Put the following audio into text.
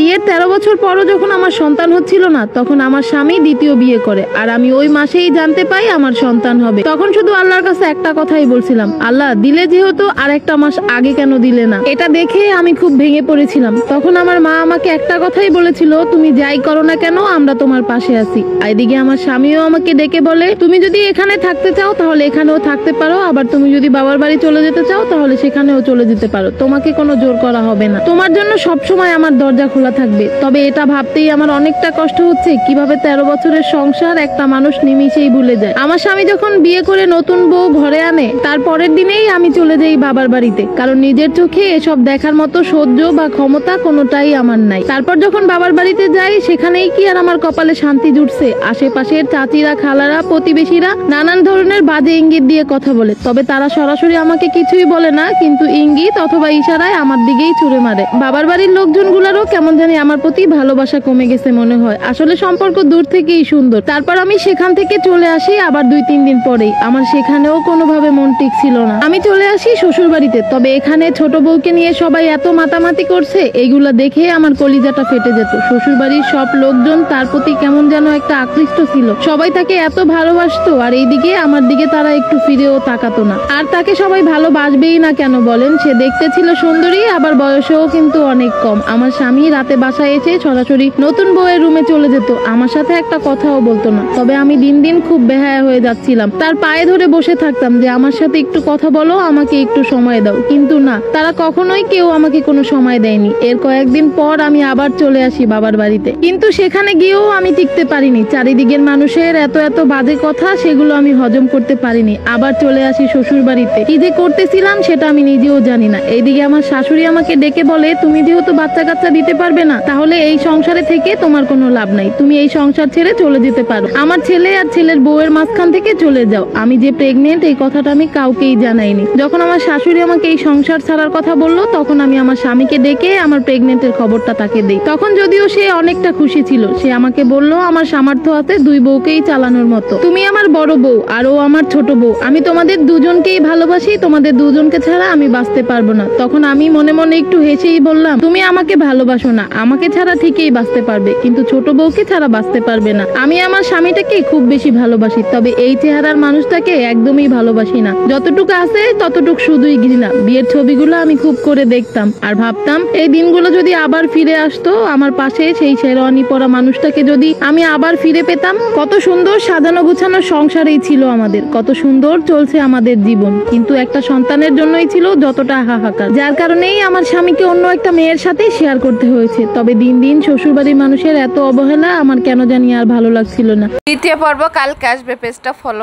বিয়ের 13 বছর পরও যখন আমার সন্তান হচ্ছিল না, তখন আমার স্বামী দ্বিতীয় বিয়ে করে, আর আমি ওই মাসেই জানতে পাই আমার সন্তান হবে। তখন শুধু আল্লাহর কাছে একটা কথাই বলছিলাম, আল্লাহ দিলে যেহেতু আর একটা মাস আগে কেন দিলে না। এটা দেখে আমি খুব ভেঙে পড়েছিলাম। তখন আমার মা আমাকে একটা কথাই বলেছিল, তুমি যাই করো না কেন আমরা তোমার পাশে আছি। এদিকে আমার স্বামীও আমাকে ডেকে বলে, তুমি যদি এখানে থাকতে চাও তাহলে এখানেও থাকতে পারো, আবার তুমি যদি বাবার বাড়ি চলে যেতে চাও তাহলে সেখানেও চলে যেতে পারো, তোমাকে কোনো জোর করা হবে না, তোমার জন্য সবসময় আমার দরজা খোলা থাকবে। তবে এটা ভাবতেই আমার অনেকটা কষ্ট হচ্ছে, কিভাবে 13 বছরের সংসার একটা মানুষ নিমিষেই ভুলে যায়। আমার স্বামী যখন বিয়ে করে নতুন বউ ঘরে আনে, তার পরের দিনেই আমি চলে যাই বাবার বাড়িতে, কারণ নিজের চোখে এসব দেখার মতো সহ্য বা ক্ষমতা কোনোটাই আমার নাই। তারপর যখন বাবার বাড়িতে যাই, সেখানেই কি আর আমার কপালে শান্তি জুটছে। আশেপাশের চাচিরা, খালারা, প্রতিবেশীরা নানান ধরনের বাজে ইঙ্গিত দিয়ে কথা বলে, তবে তারা সরাসরি আমাকে কিছুই বলে না, কিন্তু ইঙ্গিত অথবা ইশারায় আমার দিকেই ছুড়ে মারে। বাবার বাড়ির লোকজনগুলোরও কেমন জানি আমার প্রতি ভালোবাসা কমে গেছে মনে হয়। আসলে সম্পর্ক দূর থেকেই সুন্দর। তারপর আমি সেখান থেকে চলে আসি আবার 2-3 দিন পরেই। আমার সেখানেও কোনোভাবে মন টিকছিল না। আমি চলে আসি শ্বশুর বাড়িতে। তবে এখানে ছোট বউকে নিয়ে সবাই এত মাতামাতি করছে, এইগুলা দেখে আমার কলিজাটা ফেটে যেত। শ্বশুর বাড়ির সব লোকজন তার প্রতি কেমন যেন একটা আকৃষ্ট ছিল, সবাই তাকে এত ভালোবাসতো, আর এইদিকে আমার দিকে তারা একটু ফিরেও তাকাতো না। আর তাকে সবাই ভালোবাসবেই না কেন বলেন? সে দেখতে ছিল সুন্দরী, আবার বয়সেও কিন্তু অনেক কম। আমার স্বামী রাতে বাসায় এসে সরাসরি নতুন বউয়ের রুমে চলে যেত, আমার সাথে একটা কথাও বলতো না। তবে আমি দিন দিন খুব বেহায়া হয়ে যাচ্ছিলাম। তার পায়ে ধরে বসে থাকতাম যে আমার সাথে একটু কথা বলো, আমাকে একটু সময় দাও, কিন্তু না, তারা কখনোই কেউ আমাকে কোনো সময় দেয়নি। এর কয়েকদিন পর আমি আবার চলে আসি বাবার বাড়িতে, কিন্তু সেখানে গিয়েও আমি টিকতে পারিনি। চারিদিকের মানুষের এত এত বাজে কথা, সেগুলো আমি হজম করতে পারিনি। আবার চলে আসি শ্বশুর বাড়িতে। কি যে করতেছিলাম সেটা আমি নিজেও জানি না। এইদিকে আমার শাশুড়ি আমাকে ডেকে বলে, তুমি যেহেতু বাচ্চা কাচ্চা দিতে পারবে না, তাহলে এই সংসারে থেকে তোমার কোনো লাভ নাই, তুমি এই সংসার ছেড়ে চলে যেতে পারো, আমার ছেলে আর ছেলের বউয়ের মাঝখান থেকে চলে যাও। আমি যে প্রেগনেন্ট এই কথাটা আমি কাউকেই জানাইনি। যখন আমার শাশুড়ি আমাকে এই সংসার ছাড়ার কথা বললো, তখন আমি আমার স্বামীকে ডেকে আমার প্রেগনেন্টের খবরটা তাকে দেই। তখন যদিও সে অনেকটা খুশি ছিল, সে আমাকে বলল আমার সামর্থ্য আছে 2 বউকেই চালানোর মতো, তুমি আমার বড় বউ আর ও আমার ছোট বউ, আমি তোমাদের দুজনকেই ভালোবাসি, তোমাদের দুজনকে ছাড়া আমি বাঁচতে পারবো না। তখন আমি মনে মনে একটু হেসেই বললাম, তুমি আমাকে ভালোবাসো না, আমাকে ছাড়া ঠিকই বাঁচতে পারবে, কিন্তু ছোট বউকে ছাড়া বাঁচতে পারবে না। আমি আমার স্বামীটাকে খুব বেশি ভালোবাসি, তবে এই চেহারার মানুষটাকে একদমই ভালোবাসি না। যতটুকু আছে ততটুকু শুধুই ঘৃণা। বিয়ের ছবিগুলো আমি খুব করে দেখতাম আর ভাবতাম, এই দিনগুলো যদি আবার ফিরে আসতো, আমার পাশে সেই শেরওয়ানি পরা মানুষটাকে যদি আমি আবার ফিরে পেতাম। কত সুন্দর সাজানো গুছানো সংসারেই ছিল আমাদের, কত সুন্দর চলছে আমাদের জীবন, কিন্তু একটা সন্তানের জন্যই ছিল যতটা হাহাকার, যার কারণেই আমার স্বামীকে অন্য একটা মেয়ের সাথে শেয়ার করতে হয়েছে। তবে দিন দিন শ্বশুরবাড়ির মানুষের এত অবহেলা আমার কেন জানি আর ভালো লাগছিল না। দ্বিতীয় পর্ব কালকে আসবে, পেজটা ফলো